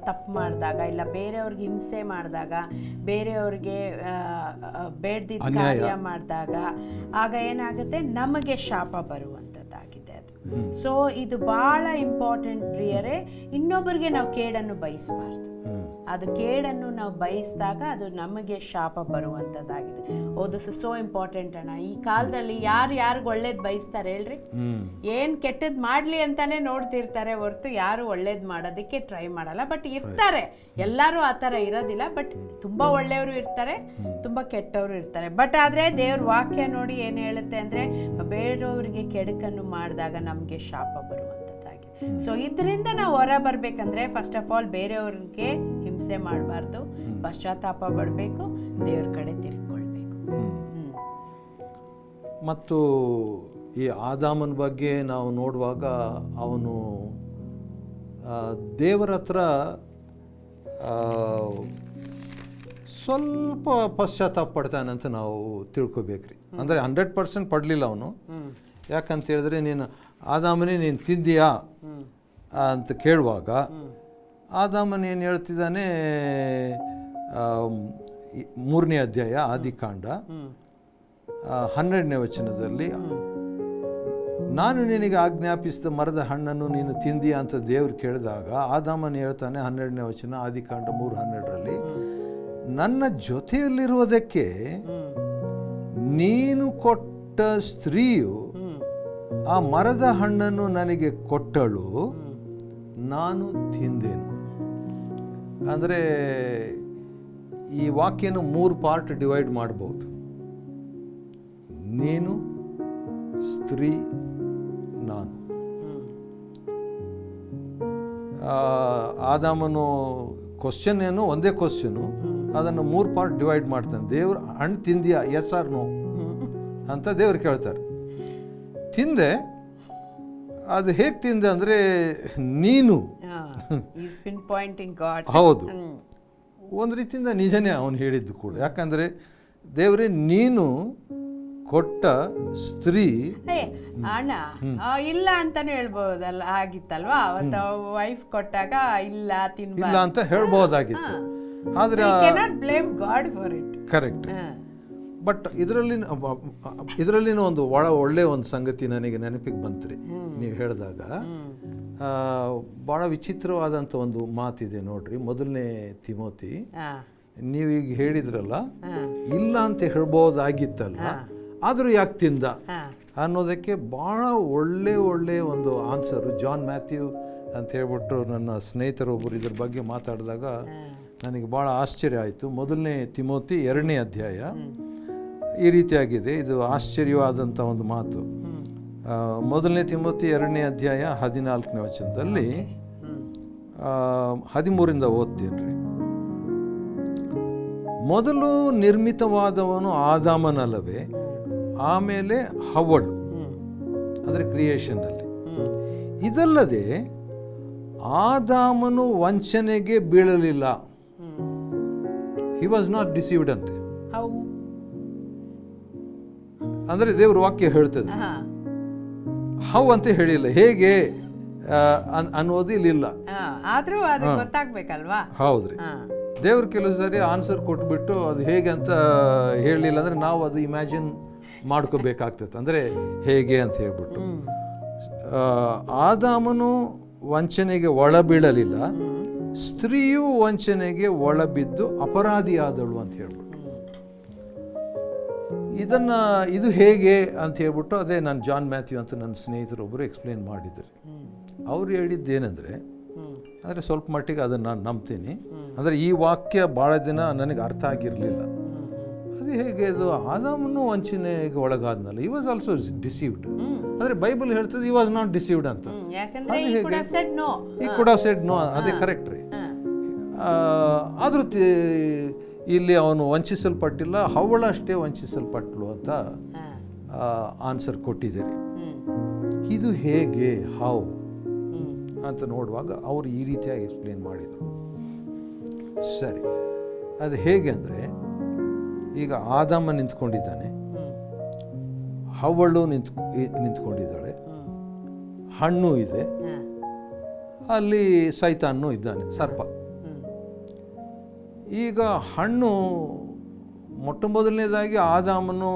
ತಪ್ಪು ಮಾಡಿದಾಗ, ಇಲ್ಲ ಬೇರೆಯವ್ರಿಗೆ ಹಿಂಸೆ ಮಾಡಿದಾಗ, ಬೇರೆಯವ್ರಿಗೆ ಬೇಡ್ದಿದ್ದ ಕಾರ್ಯ ಮಾಡಿದಾಗ, ಆಗ ಏನಾಗುತ್ತೆ, ನಮಗೆ ಶಾಪ ಬರುವಂಥದ್ದಾಗಿದೆ ಅದು. ಸೊ ಇದು ಬಹಳ ಇಂಪಾರ್ಟೆಂಟ್ ಪ್ರಿಯರೇ. ಇನ್ನೊಬ್ಬರಿಗೆ ನಾವು ಕೇಡನ್ನು ಬಯಸಬಾರ್ದು. ಅದು ಕೇಡನ್ನು ನಾವು ಬಯಸಿದಾಗ ಅದು ನಮಗೆ ಶಾಪ ಬರುವಂಥದ್ದಾಗಿದೆ. ದಿಸ್ ಇಸ್ ಸೋ ಇಂಪಾರ್ಟೆಂಟ್ ಅಣ್ಣ. ಈ ಕಾಲದಲ್ಲಿ ಯಾರಿಗೆ ಒಳ್ಳೇದು ಬಯಸ್ತಾರೆ ಹೇಳ್ರಿ? ಏನ್ ಕೆಟ್ಟದ್ ಮಾಡ್ಲಿ ಅಂತಾನೆ ನೋಡ್ತಿರ್ತಾರೆ ಹೊರತು ಯಾರು ಒಳ್ಳೇದ್ ಮಾಡೋದಕ್ಕೆ ಟ್ರೈ ಮಾಡಲ್ಲ. ಬಟ್ ಇರ್ತಾರೆ, ಎಲ್ಲರೂ ಆ ಥರ ಇರೋದಿಲ್ಲ. ಬಟ್ ತುಂಬಾ ಒಳ್ಳೆಯವರು ಇರ್ತಾರೆ, ತುಂಬಾ ಕೆಟ್ಟವರು ಇರ್ತಾರೆ. ಬಟ್ ಆದ್ರೆ ದೇವ್ರ ವಾಕ್ಯ ನೋಡಿ ಏನ್ ಹೇಳುತ್ತೆ ಅಂದ್ರೆ, ಬೇರೆಯವರಿಗೆ ಕೆಡುಕನ್ನು ಮಾಡಿದಾಗ ನಮ್ಗೆ ಶಾಪ ಬರುವಂಥದ್ದಾಗಿದೆ. ಸೊ ಇದರಿಂದ ನಾವು ಹೊರ ಬರ್ಬೇಕಂದ್ರೆ ಫಸ್ಟ್ ಆಫ್ ಆಲ್ ಬೇರೆಯವ್ರಿಗೆ ಹಿಂಸೆ ಮಾಡಬಾರ್ದು, ಪಶ್ಚಾತ್ತಾಪ ಪಡಬೇಕು, ದೇವ್ರ ಕಡೆ ತಿರ್ಕೊಳ್ಬೇಕು. ಮತ್ತು ಈ ಆದಾಮನ ಬಗ್ಗೆ ನಾವು ನೋಡುವಾಗ ಅವನು ದೇವರ ಹತ್ರ ಸ್ವಲ್ಪ ಪಶ್ಚಾತ್ತಾಪ ಪಡ್ತಾನಂತ ನಾವು ತಿಳ್ಕೊಬೇಕ್ರಿ. ಅಂದರೆ 100% ಪಡಲಿಲ್ಲ ಅವನು. ಯಾಕಂತ ಹೇಳಿದ್ರೆ, ನೀನು ಆದಾಮನೇ ನೀನು ತಿಂದಿಯಾ ಅಂತ ಕೇಳುವಾಗ ಆದಾಮನ ಏನು ಹೇಳ್ತಿದ್ದಾನೆ, 3ನೇ ಅಧ್ಯಾಯ ಆದಿಕಾಂಡ 12ನೇ ವಚನದಲ್ಲಿ, ನಾನು ನಿನಗೆ ಆಜ್ಞಾಪಿಸಿದ ಮರದ ಹಣ್ಣನ್ನು ನೀನು ತಿಂದಿಯಾ ಅಂತ ದೇವ್ರು ಕೇಳಿದಾಗ ಆದಾಮನ ಹೇಳ್ತಾನೆ 12ನೇ ವಚನ ಆದಿಕಾಂಡ 3:12ರಲ್ಲಿ, ನನ್ನ ಜೊತೆಯಲ್ಲಿರುವುದಕ್ಕೆ ನೀನು ಕೊಟ್ಟ ಸ್ತ್ರೀಯು ಆ ಮರದ ಹಣ್ಣನ್ನು ನನಗೆ ಕೊಟ್ಟಳು, ನಾನು ತಿಂದೆನು. ಅಂದರೆ ಈ ವಾಕ್ಯನ 3 ಪಾರ್ಟ್ ಡಿವೈಡ್ ಮಾಡ್ಬೋದು. ನೀನು, ಸ್ತ್ರೀ, ನಾನು. ಆದಾಮನು ಕ್ವಶನ್ ಏನು, ಒಂದೇ ಕ್ವಶನು, ಅದನ್ನು 3 ಪಾರ್ಟ್ ಡಿವೈಡ್ ಮಾಡ್ತಾನೆ. ದೇವ್ರು ಹಣ್ಣು ತಿಂದಿಯಾ, ಎಸ್ ಆರ್ ನೋ ಅಂತ ದೇವ್ರು ಕೇಳ್ತಾರೆ. ತಿಂದೆ, ಅದು ಹೇಗೆ ತಿಂದೆ ಅಂದರೆ ನೀನು, ಹೌದು, ಒಂದು ರೀತಿಯಿಂದ ನಿಜನೇ ಅವನು ಹೇಳಿದ್ದು ಕೂಡ. ಯಾಕಂದರೆ ದೇವರೇ ನೀನು ಕೊಟ್ಟ ಸ್ತ್ರೀ ಅಣ್ಣ ಇಲ್ಲ ಅಂತಾನೆ ಹೇಳ್ಬೋದಲ್ಲ, ಆಗಿತ್ತಲ್ವಾ? ಅವತ್ತು ವೈಫ್ ಕೊಟ್ಟಾಗ ಇಲ್ಲ ಇಲ್ಲ ಅಂತ ಹೇಳ್ಬೋದಾಗಿತ್ತು. ಆದರೆ blame God for it. Correct. But ಇದರಲ್ಲಿನ ಒಂದು ಒಳ್ಳೆ ಒಂದು ಸಂಗತಿ ನನಗೆ ನೆನಪಿಗೆ ಬಂತ್ರಿ ನೀವು ಹೇಳಿದಾಗ. ಭಾಳ ವಿಚಿತ್ರವಾದಂಥ ಒಂದು ಮಾತಿದೆ ನೋಡ್ರಿ. ಮೊದಲನೇ ತಿಮೋತಿ, ನೀವೀಗ ಹೇಳಿದ್ರಲ್ಲ, ಇಲ್ಲ ಅಂತ ಹೇಳ್ಬೋದಾಗಿತ್ತಲ್ಲ, ಆದರೂ ಯಾಕೆ ತಿಂದ ಅನ್ನೋದಕ್ಕೆ ಭಾಳ ಒಳ್ಳೆ ಒಂದು ಆನ್ಸರು ಜಾನ್ ಮ್ಯಾಥ್ಯೂ ಅಂತ ಹೇಳ್ಬಿಟ್ಟು ನನ್ನ ಸ್ನೇಹಿತರೊಬ್ಬರು ಇದ್ರ ಬಗ್ಗೆ ಮಾತಾಡಿದಾಗ ನನಗೆ ಭಾಳ ಆಶ್ಚರ್ಯ ಆಯಿತು. ಮೊದಲನೇ ತಿಮೋತಿ 2ನೇ ಅಧ್ಯಾಯ ಈ ರೀತಿಯಾಗಿದೆ. ಇದು ಆಶ್ಚರ್ಯವಾದಂಥ ಒಂದು ಮಾತು. ಮೊದಲನೇ ತಿಮೋತಿ 2ನೇ ಅಧ್ಯಾಯ 14ನೇ ವಚನದಲ್ಲಿ 13ರಿಂದ ಓದ್ತೀನಿ ರೀ. ಮೊದಲು ನಿರ್ಮಿತವಾದವನು ಆದಾಮನಲ್ಲವೇ, ಆಮೇಲೆ ಹವ್ವಳು, ಅಂದರೆ ಕ್ರಿಯೇಷನ್ನಲ್ಲಿ. ಇದಲ್ಲದೆ ಆದಾಮನು ವಂಚನೆಗೆ ಬೀಳಲಿಲ್ಲ. ಹಿ ವಾಸ್ ನಾಟ್ ಡಿಸೀವ್ಡ್ ಅಂತೆ. ಅಂದರೆ ದೇವ್ರ ವಾಕ್ಯ ಹೇಳ್ತದೆ. ಹೌ ಅಂತ ಹೇಳಿಲ್ಲ, ಹೇಗೆ ಅನ್ನೋದು ಇಲ್ಲಿಲ್ಲ. ಆದ್ರೂ ಅದು ಗೊತ್ತಾಗ್ಬೇಕಲ್ವಾ? ಹೌದ್ರಿ. ದೇವ್ರ ಕೆಲವು ಸಾರಿ ಆನ್ಸರ್ ಕೊಟ್ಬಿಟ್ಟು ಅದು ಹೇಗೆ ಅಂತ ಹೇಳಲಿಲ್ಲ ಅಂದರೆ ನಾವು ಅದು ಇಮ್ಯಾಜಿನ್ ಮಾಡ್ಕೋಬೇಕಾಗ್ತದೆ. ಅಂದರೆ ಹೇಗೆ ಅಂತ ಹೇಳ್ಬಿಟ್ಟು, ಆದಾಮನು ವಂಚನೆಗೆ ಒಳಬೀಳಲಿಲ್ಲ, ಸ್ತ್ರೀಯು ವಂಚನೆಗೆ ಒಳಬಿದ್ದು ಅಪರಾಧಿಯಾದಳು ಅಂತ ಹೇಳ್ಬಿಟ್ಟು. ಇದು ಹೇಗೆ ಅಂತ ಹೇಳ್ಬಿಟ್ಟು ಅದೇ ನಾನು ಜಾನ್ ಮ್ಯಾಥ್ಯೂ ಅಂತ ನನ್ನ ಸ್ನೇಹಿತರೊಬ್ಬರು ಎಕ್ಸ್ಪ್ಲೇನ್ ಮಾಡಿದ್ರು. ಅವ್ರು ಹೇಳಿದ್ದೇನೆಂದರೆ, ಅಂದರೆ ಸ್ವಲ್ಪ ಮಟ್ಟಿಗೆ ಅದನ್ನು ನಾನು ನಂಬ್ತೀನಿ. ಅಂದರೆ ಈ ವಾಕ್ಯ ಭಾಳ ದಿನ ನನಗೆ ಅರ್ಥ ಆಗಿರಲಿಲ್ಲ. ಅದು ಹೇಗೆ ಇದು ಆದಾಮನು ವಂಚನೆಗೆ ಒಳಗಾದ್ನಲ್ಲ, ಈ ವಾಸ್ ಆಲ್ಸೋ ಡಿಸೀವ್ಡ್. ಅಂದರೆ ಬೈಬಲ್ ಹೇಳ್ತದೆ ಈ ವಾಸ್ ನಾಟ್ ಡಿಸೀವ್ಡ್ ಅಂತ. ಈ ಕುಡ್ ಹ್ಯಾವ್ ಸೆಡ್ ನೋ, ಅದೇ ಕರೆಕ್ಟ್ ರೀ. ಆದರೂ ಇಲ್ಲಿ ಅವನು ವಂಚಿಸಲ್ಪಟ್ಟಿಲ್ಲ, ಹವಳ ಅಷ್ಟೇ ವಂಚಿಸಲ್ಪಟ್ಟಳು ಅಂತ ಆನ್ಸರ್ ಕೊಟ್ಟಿದ್ದಾರೆ. ಇದು ಹೇಗೆ, ಹೌ ಅಂತ ನೋಡುವಾಗ ಅವರು ಈ ರೀತಿಯಾಗಿ ಎಕ್ಸ್ಪ್ಲೇನ್ ಮಾಡಿದರು. ಸರಿ, ಅದು ಹೇಗೆ ಅಂದರೆ, ಈಗ ಆದಾಮ ನಿಂತ್ಕೊಂಡಿದ್ದಾನೆ, ಹವ್ವಳು ನಿಂತ್ಕೊಂಡಿದ್ದಾಳೆ, ಹಣ್ಣು ಇದೆ, ಅಲ್ಲಿ ಸೈತಾನು ಇದ್ದಾನೆ, ಸರ್ಪ. ಈಗ ಹಣ್ಣು ಮೊಟ್ಟ ಮೊದಲನೇದಾಗಿ ಆದಾಮನು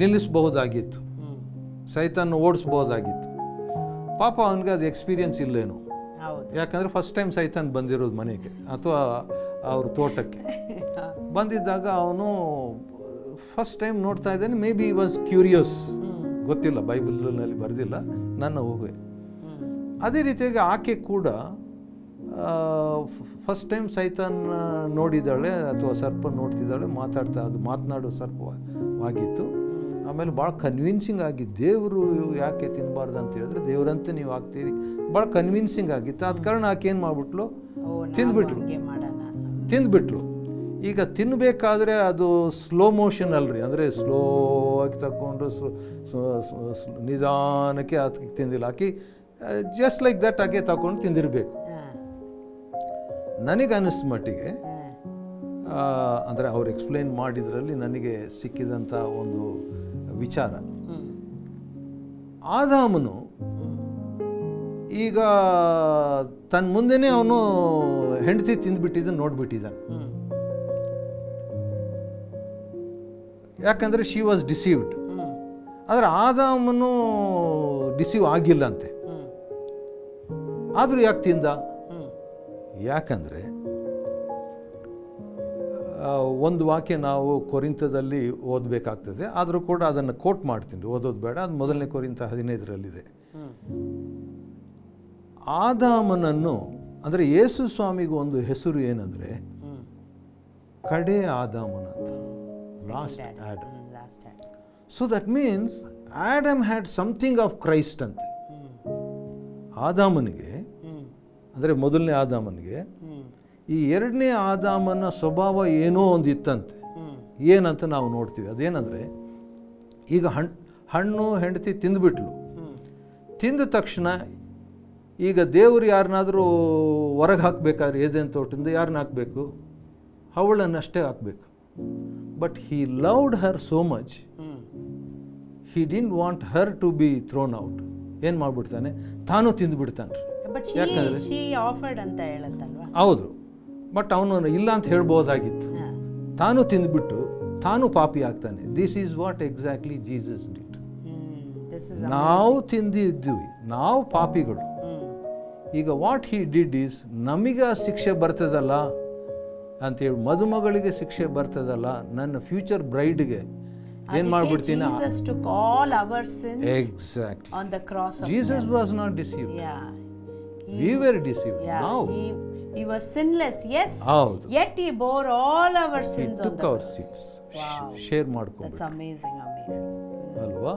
ನಿಲ್ಲಿಸಬಹುದಾಗಿತ್ತು, ಸೈತಾನು ಓಡಿಸ್ಬಹುದಾಗಿತ್ತು. ಪಾಪ ಅವನಿಗೆ ಅದು ಎಕ್ಸ್ಪೀರಿಯನ್ಸ್ ಇಲ್ಲೇನು. ಯಾಕಂದರೆ ಫಸ್ಟ್ ಟೈಮ್ ಸೈತಾನ್ ಬಂದಿರೋದು ಮನೆಗೆ ಅಥವಾ ಅವ್ರ ತೋಟಕ್ಕೆ ಬಂದಿದ್ದಾಗ ಅವನು ಫಸ್ಟ್ ಟೈಮ್ ನೋಡ್ತಾ ಇದ್ದಾನೆ. ಮೇ ಬಿ ವಾಸ್ ಕ್ಯೂರಿಯಸ್, ಗೊತ್ತಿಲ್ಲ, ಬೈಬಲ್ನಲ್ಲಿ ಬರೆದಿಲ್ಲ, ನನ್ನ ಊಹೆ. ಅದೇ ರೀತಿಯಾಗಿ ಆಕೆ ಕೂಡ ಫಸ್ಟ್ ಟೈಮ್ ಸೈತಾನ್ ನೋಡಿದ್ದಾಳೆ ಅಥವಾ ಸರ್ಪ ನೋಡ್ತಿದ್ದಾಳೆ, ಅದು ಮಾತನಾಡೋ ಸರ್ಪವಾಗಿತ್ತು. ಆಮೇಲೆ ಭಾಳ ಕನ್ವಿನ್ಸಿಂಗ್ ಆಗಿ, ದೇವರು ಯಾಕೆ ತಿನ್ನಬಾರ್ದು ಅಂತ ಹೇಳಿದ್ರೆ ದೇವರಂತೆ ನೀವು ಆಗ್ತೀರಿ, ಭಾಳ ಕನ್ವಿನ್ಸಿಂಗ್ ಆಗಿತ್ತು. ಆದ ಕಾರಣ ಆಕೆ ಏನು ಮಾಡಿಬಿಟ್ಲು, ತಿಂದ್ಬಿಟ್ಲು. ಈಗ ತಿನ್ನಬೇಕಾದ್ರೆ ಅದು ಸ್ಲೋ ಮೋಷನ್ ಅಲ್ರಿ, ಅಂದರೆ ಸ್ಲೋ ಆಗಿ ತಗೊಂಡು ನಿಧಾನಕ್ಕೆ ಆಕೆ ತಿಂದಿಲ್ಲ. ಆಕೆ ಜಸ್ಟ್ ಲೈಕ್ ದಟ್ ಆಕೆ ತಗೊಂಡು ತಿಂದಿರಬೇಕು. ನನಗೆ ಅನ್ನಿಸ್ದ ಮಟ್ಟಿಗೆ, ಅಂದರೆ ಅವ್ರು ಎಕ್ಸ್ಪ್ಲೇನ್ ಮಾಡಿದ್ರಲ್ಲಿ ನನಗೆ ಸಿಕ್ಕಿದಂಥ ಒಂದು ವಿಚಾರ, ಆದಾಮನು ಈಗ ತನ್ನ ಮುಂದೆನೇ ಅವನು ಹೆಂಡತಿ ತಿಂದ್ಬಿಟ್ಟಿದ್ದನ್ನು ನೋಡ್ಬಿಟ್ಟಿದ್ದಾನೆ. ಯಾಕಂದರೆ ಶಿ ವಾಸ್ ಡಿಸೀವ್ಡ್. ಆದರೆ ಆದಾಮನು ಡಿಸೀವ್ ಆಗಿಲ್ಲ ಅಂತೆ. ಆದರೂ ಯಾಕೆ ತಿಂದ? ಯಾಕಂದರೆ ಒಂದು ವಾಕ್ಯ ನಾವು ಕೊರಿಂಥದಲ್ಲಿ ಓದಬೇಕಾಗ್ತದೆ, ಆದರೂ ಕೂಡ ಅದನ್ನು ಕೋಟ್ ಮಾಡ್ತೀನಿ, ಓದೋದು ಬೇಡ. ಅದು ಮೊದಲನೇ ಕೊರಿಂಥ 15ರಲ್ಲಿದೆ. ಆದಾಮನನ್ನು, ಅಂದರೆ ಯೇಸು ಸ್ವಾಮಿಗೂ ಒಂದು ಹೆಸರು ಏನಂದರೆ ಕಡೆ ಆದಾಮನ ಅಂತ, last Adam. So that means Adam had something of Christ ಅಂತೆ. ಆದಾಮನಿಗೆ, ಅಂದರೆ ಮೊದಲನೇ ಆದಾಮನಿಗೆ ಈ ಎರಡನೇ ಆದಾಮನ ಸ್ವಭಾವ ಏನೋ ಒಂದು ಇತ್ತಂತೆ. ಏನಂತ ನಾವು ನೋಡ್ತೀವಿ. ಅದೇನಂದರೆ, ಈಗ ಹಣ್ಣು ಹೆಂಡತಿ ತಿಂದುಬಿಟ್ಲು. ತಿಂದ ತಕ್ಷಣ ಈಗ ದೇವರು ಯಾರನ್ನಾದರೂ ಹೊರಗೆ ಹಾಕಬೇಕಾದ್ರೆ ಏದೇನು ತೋಟದಿಂದ ಯಾರನ್ನ ಹಾಕಬೇಕು? ಅವಳನ್ನಷ್ಟೇ ಹಾಕಬೇಕು. But he loved her so much, he didn't want her to be thrown out. ಏನು ಮಾಡಿಬಿಡ್ತಾನೆ, ತಾನು ತಿಂದುಬಿಡ್ತಾನೆ. ಯಾಕಂದರೆ ಅಂತ ಹೇಳುತ್ತಲ್ವಾ? ಹೌದು, ಬಟ್ ಅವನು ಇಲ್ಲ ಅಂತ ಹೇಳ್ಬೋದಾಗಿತ್ತು. ತಾನು ತಿಂದ್ಬಿಟ್ಟು ತಾನು ಪಾಪಿ ಆಗ್ತಾನೆ. This is what exactly Jesus did. ನಾವು ತಿಂದಿದ್ದೀವಿ, ನಾವು ಪಾಪಿಗಳು. ಈಗ ವಾಟ್ ಹಿ ಡಿಡ್ ಈಸ್, ನಮಗೆ ಆ ಶಿಕ್ಷೆ ಬರ್ತದಲ್ಲ ಅಂತೇಳಿ, ಮದುಮಗಳಿಗೆ ಶಿಕ್ಷೆ ಬರ್ತದಲ್ಲ, ನನ್ನ ಫ್ಯೂಚರ್ ಬ್ರೈಡ್ಗೆ ಏನ್ ಮಾಡ್ಬಿಡ್ತೀನಿ. Exactly. Jesus was not deceived, we were deceived. Now he was sinless, yes, yet he bore all our sins on the cross. He took our sins. Share ಮಾಡ್ಕೊಂಡು. That's amazing. ಅಲ್ವಾ?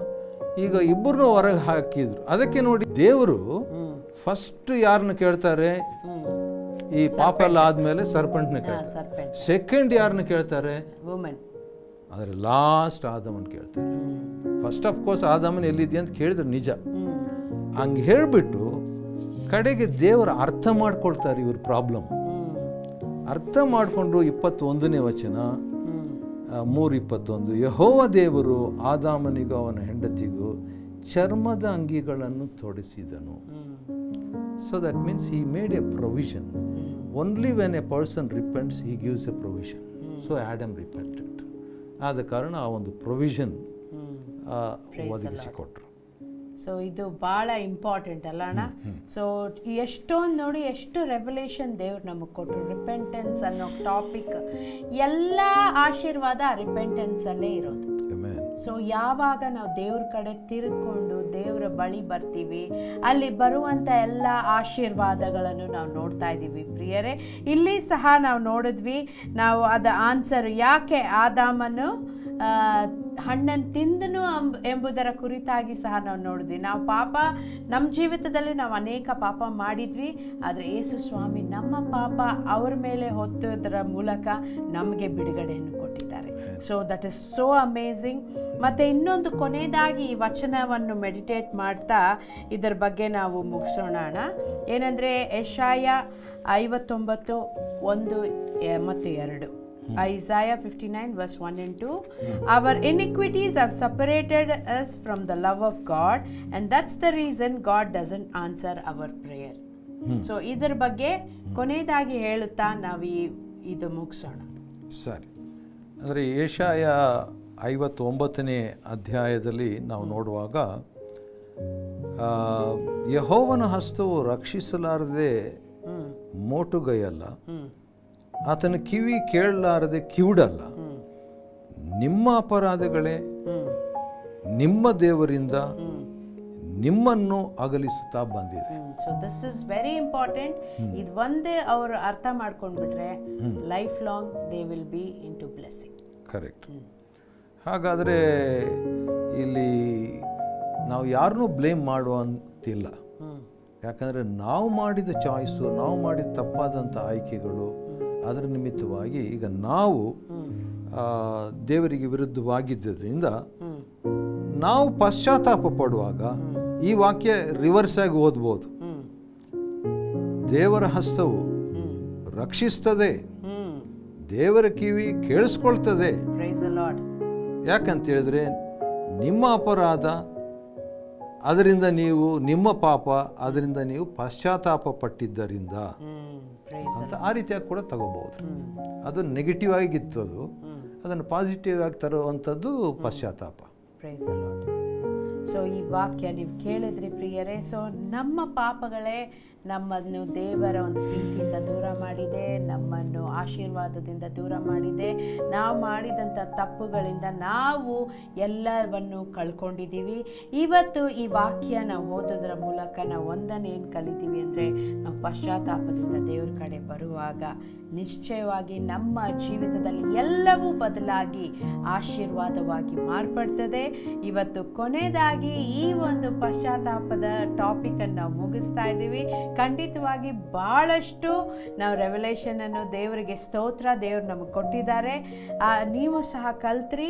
ಈಗ ಇಬ್ಬರನ್ನು ಹೊರಗೆ ಹಾಕಿದ್ರು. ಅದಕ್ಕೆ ನೋಡಿ ದೇವರು ಫಸ್ಟ್ ಯಾರನ್ನ ಕೇಳ್ತಾರೆ, ಈ ಪಾಪ ಎಲ್ಲ ಆದ್ಮೇಲೆ ಸರ್ಪೆಂಟ್ನ ಕೇಳ್ತಾರೆ. ಸೆಕೆಂಡ್ ಯಾರನ್ನ ಕೇಳ್ತಾರೆ, ವುಮನ್. ಆದರೆ ಲಾಸ್ಟ್ ಆದಮನ್ ಕೇಳ್ತಾರೆ. ಫಸ್ಟ್ ಆಫ್ ಕೋರ್ಸ್ ಆದಮನ್ ಎಲ್ಲಿದ್ಯಾ ಅಂತ ಕೇಳಿದ್ರೆ ನಿಜ. ಹಂಗೆ ಹೇಳ್ಬಿಟ್ಟು ಕಡೆಗೆ ದೇವರು ಅರ್ಥ ಮಾಡ್ಕೊಳ್ತಾರೆ ಇವ್ರ ಪ್ರಾಬ್ಲಮ್. ಅರ್ಥ ಮಾಡಿಕೊಂಡು 21ನೇ ವಚನ 3:21, ಯೆಹೋವ ದೇವರು ಆದಾಮನಿಗೂ ಅವನ ಹೆಂಡತಿಗೂ ಚರ್ಮದ ಅಂಗಿಗಳನ್ನು ತೊಡಿಸಿದನು. So that means he made a provision. Only when a person repents he gives a provision. So Adam repented. ಆದ ಕಾರಣ ಆ ಒಂದು ಪ್ರೊವಿಷನ್ ಒದಗಿಸಿಕೊಟ್ರು. ಸೊ ಇದು ಭಾಳ ಇಂಪಾರ್ಟೆಂಟ್ ಅಲ್ಲ ಅಣ್ಣ. ಸೊ ಎಷ್ಟೊಂದು ನೋಡಿ, ಎಷ್ಟು ರೆವಲ್ಯೂಷನ್ ದೇವ್ರು ನಮಗೆ ಕೊಟ್ಟರು. ರಿಪೆಂಟೆನ್ಸ್ ಅನ್ನೋ ಟಾಪಿಕ್, ಎಲ್ಲ ಆಶೀರ್ವಾದ ರಿಪೆಂಟೆನ್ಸಲ್ಲೇ ಇರೋದು. ಸೊ ಯಾವಾಗ ನಾವು ದೇವ್ರ ಕಡೆ ತಿರ್ಕೊಂಡು ದೇವರ ಬಳಿ ಬರ್ತೀವಿ, ಅಲ್ಲಿ ಬರುವಂಥ ಎಲ್ಲ ಆಶೀರ್ವಾದಗಳನ್ನು ನಾವು ನೋಡ್ತಾ ಇದ್ದೀವಿ ಪ್ರಿಯರೇ. ಇಲ್ಲಿ ಸಹ ನಾವು ನೋಡಿದ್ವಿ, ನಾವು ಅದ ಆನ್ಸರ್ ಯಾಕೆ ಆದಾಮನು ಹಣ್ಣನ್ನು ತಿಂದನು ಎಂಬುದರ ಕುರಿತಾಗಿ ಸಹ ನಾವು ನೋಡಿದ್ವಿ. ನಾವು ಪಾಪ, ನಮ್ಮ ಜೀವಿತದಲ್ಲಿ ನಾವು ಅನೇಕ ಪಾಪ ಮಾಡಿದ್ವಿ, ಆದರೆ ಯೇಸು ಸ್ವಾಮಿ ನಮ್ಮ ಪಾಪ ಅವ್ರ ಮೇಲೆ ಹೊತ್ತೋದರ ಮೂಲಕ ನಮಗೆ ಬಿಡುಗಡೆಯನ್ನು ಕೊಟ್ಟಿದ್ದಾರೆ. So that is so amazing. ಮತ್ತು ಇನ್ನೊಂದು ಕೊನೆಯದಾಗಿ ಈ ವಚನವನ್ನು ಮೆಡಿಟೇಟ್ ಮಾಡ್ತಾ ಇದರ ಬಗ್ಗೆ ನಾವು ಮುಗಿಸೋಣ ಅಣ್ಣ. ಏನಂದರೆ ಯೆಶಾಯ 59:1 ಮತ್ತು 2. Isaiah 59 verse 1 and 2. Our iniquities have separated us from the love of God, and that's the reason God doesn't answer our prayer. So ಇದರ ಬಗ್ಗೆ ಕೊನೆಯದಾಗಿ ಹೇಳುತ್ತಾ ನಾವು ಇದು ಮುಗಿಸೋಣ. ಸರಿ. ಅಂದರೆ ಯೆಶಾಯ 59ನೇ ಅಧ್ಯಾಯದಲ್ಲಿ ನಾವು ನೋಡುವಾಗ, ಯೆಹೋವನ ಹಸ್ತವು ರಕ್ಷಿಸಲಾರದೆ ಮೋಟುಗೈಯಲ್ಲ, ಆತನ ಕಿವಿ ಕೇಳಲಾರದೆ ಕಿವುಡಲ್ಲ. ನಿಮ್ಮ ಅಪರಾಧಗಳೇ ನಿಮ್ಮ ದೇವರಿಂದ ನಿಮ್ಮನ್ನು ಅಗಲಿಸುತ್ತಾ ಬಂದಿದೆ. So this is very important. ಇದು ಒಂದೇ ಅವರು ಅರ್ಥ ಮಾಡ್ಕೊಂಡ್ಬಿಟ್ರೆ lifelong they will be into blessing. Correct. ಹಾಗಾದರೆ ಇಲ್ಲಿ ನಾವು ಯಾರನ್ನೂ ಬ್ಲೇಮ್ ಮಾಡುವಂತಿಲ್ಲ. ಯಾಕಂದರೆ ನಾವು ಮಾಡಿದ ಚಾಯ್ಸು, ನಾವು ಮಾಡಿದ ತಪ್ಪಾದಂಥ ಆಯ್ಕೆಗಳು, ಅದರ ನಿಮಿತ್ತವಾಗಿ ಈಗ ನಾವು ದೇವರಿಗೆ ವಿರುದ್ಧವಾಗಿದ್ದರಿಂದ ನಾವು ಪಶ್ಚಾತ್ತಾಪ ಪಡುವಾಗ ಈ ವಾಕ್ಯ ರಿವರ್ಸ್ ಆಗಿ ಓದ್ಬೋದು. ದೇವರ ಹಸ್ತವು ರಕ್ಷಿಸ್ತದೆ, ದೇವರ ಕಿವಿ ಕೇಳಿಸ್ಕೊಳ್ತದೆ. ಯಾಕಂತ ಹೇಳಿದ್ರೆ ನಿಮ್ಮ ಅಪರಾಧ, ಅದರಿಂದ ನೀವು, ನಿಮ್ಮ ಪಾಪ, ಅದರಿಂದ ನೀವು ಪಶ್ಚಾತ್ತಾಪ ಪಟ್ಟಿದ್ದರಿಂದ ಅಂತ ಆ ರೀತಿಯಾಗಿ ಕೂಡ ತಗೋಬಹುದು. ಅದು ನೆಗೆಟಿವ್ ಆಗಿತ್ತದು, ಅದನ್ನು ಪಾಸಿಟಿವ್ ಆಗಿ ತರುವಂಥದ್ದು ಪಶ್ಚಾತ್ತಾಪ. ಸೊ ಈ ವಾಕ್ಯ ನೀವು ಕೇಳಿದ್ರಿ ಪ್ರಿಯರೇ. ಸೊ ನಮ್ಮ ಪಾಪಗಳೇ ನಮ್ಮನ್ನು ದೇವರ ಒಂದು ಪ್ರೀತಿಯಿಂದ ದೂರ ಮಾಡಿದೆ, ನಮ್ಮನ್ನು ಆಶೀರ್ವಾದದಿಂದ ದೂರ ಮಾಡಿದೆ. ನಾವು ಮಾಡಿದಂಥ ತಪ್ಪುಗಳಿಂದ ನಾವು ಎಲ್ಲವನ್ನು ಕಳ್ಕೊಂಡಿದ್ದೀವಿ. ಇವತ್ತು ಈ ವಾಕ್ಯ ನಾವು ಓದೋದ್ರ ಮೂಲಕ ನಾವು ಒಂದನ್ನು ಏನು ಕಲಿತೀವಿ ಅಂದರೆ, ನಾವು ಪಶ್ಚಾತ್ತಾಪದಿಂದ ದೇವ್ರ ಕಡೆ ಬರುವಾಗ ನಿಶ್ಚಯವಾಗಿ ನಮ್ಮ ಜೀವಿತದಲ್ಲಿ ಎಲ್ಲವೂ ಬದಲಾಗಿ ಆಶೀರ್ವಾದವಾಗಿ ಮಾರ್ಪಡ್ತದೆ. ಇವತ್ತು ಕೊನೆಯದಾಗಿ ಈ ಒಂದು ಪಶ್ಚಾತ್ತಾಪದ ಟಾಪಿಕನ್ನು ನಾವು ಮುಗಿಸ್ತಾ ಇದ್ದೀವಿ. ಖಂಡಿತವಾಗಿ ಭಾಳಷ್ಟು ನಾವು ರೆವಲ್ಯೂಷನನ್ನು ದೇವರಿಗೆ ಸ್ತೋತ್ರ, ದೇವರು ನಮಗೆ ಕೊಟ್ಟಿದ್ದಾರೆ. ನೀವು ಸಹ ಕಲ್ತ್ರಿ.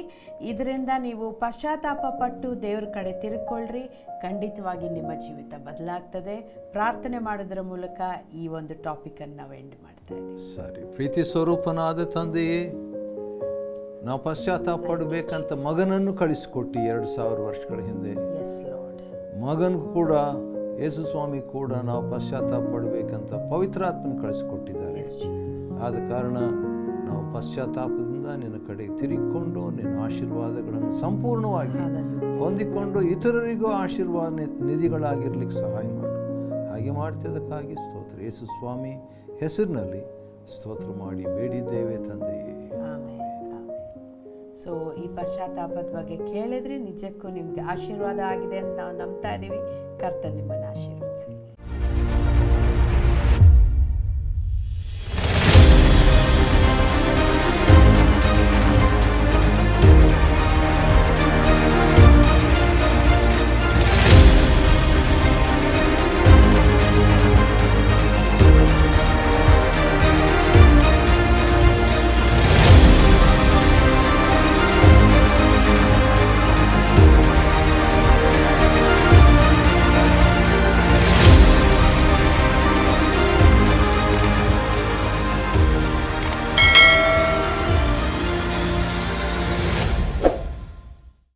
ಇದರಿಂದ ನೀವು ಪಶ್ಚಾತ್ತಾಪ ಪಟ್ಟು ದೇವ್ರ ಕಡೆ ತಿರುಗಿಕೊಳ್ಳ್ರಿ. ಖಂಡಿತವಾಗಿ ನಿಮ್ಮ ಜೀವಿತ ಬದಲಾಗ್ತದೆ. ಪ್ರಾರ್ಥನೆ ಮಾಡೋದ್ರ ಮೂಲಕ ಈ ಒಂದು ಟಾಪಿಕನ್ನು ನಾವು ಎಂಡ್ ಮಾಡ್ತಾ ಇದ್ದೀವಿ. ಸರಿ. ಪ್ರೀತಿ ಸ್ವರೂಪನಾದ ತಂದೆಯೇ, ನಾವು ಪಶ್ಚಾತ್ತಾಪ ಪಡಬೇಕಂತ ಮಗನನ್ನು ಕಳಿಸಿಕೊಟ್ಟು 2000 ವರ್ಷಗಳ ಹಿಂದೆ. ಮಗನಿಗೂ ಕೂಡ, ಯೇಸು ಸ್ವಾಮಿ ಕೂಡ ನಾವು ಪಶ್ಚಾತ್ತಾಪ ಪಡಬೇಕಂತ ಪವಿತ್ರಾತ್ಮನ ಕಳಿಸಿಕೊಟ್ಟಿದ್ದಾರೆ. ಆದ ಕಾರಣ ನಾವು ಪಶ್ಚಾತ್ತಾಪದಿಂದ ನಿನ್ನ ಕಡೆಗೆ ತಿರುಗಿಕೊಂಡು ನಿನ್ನ ಆಶೀರ್ವಾದಗಳನ್ನು ಸಂಪೂರ್ಣವಾಗಿ ಹೊಂದಿಕೊಂಡು ಇತರರಿಗೂ ಆಶೀರ್ವಾದ ನಿಧಿಗಳಾಗಿರ್ಲಿಕ್ಕೆ ಸಹಾಯ ಮಾಡು. ಹಾಗೆ ಮಾಡ್ತಿದ್ದಕ್ಕಾಗಿ ಸ್ತೋತ್ರ. ಯೇಸು ಸ್ವಾಮಿ ಹೆಸರಿನಲ್ಲಿ ಸ್ತೋತ್ರ ಮಾಡಿ ಬೇಡಿದ್ದೇವೆ ತಂದೆಯೇ. ಸೊ ಈ ಪಶ್ಚಾತ್ತಾಪದ ಬಗ್ಗೆ ಕೇಳಿದ್ರೆ ನಿಜಕ್ಕೂ ನಿಮಗೆ ಆಶೀರ್ವಾದ ಆಗಿದೆ ಅಂತ ನಾವು ನಂಬ್ತಾ ಇದ್ದೀವಿ. ಕರ್ತನು ನಿಮ್ಮನ್ನು ಆಶೀರ್ವಾದ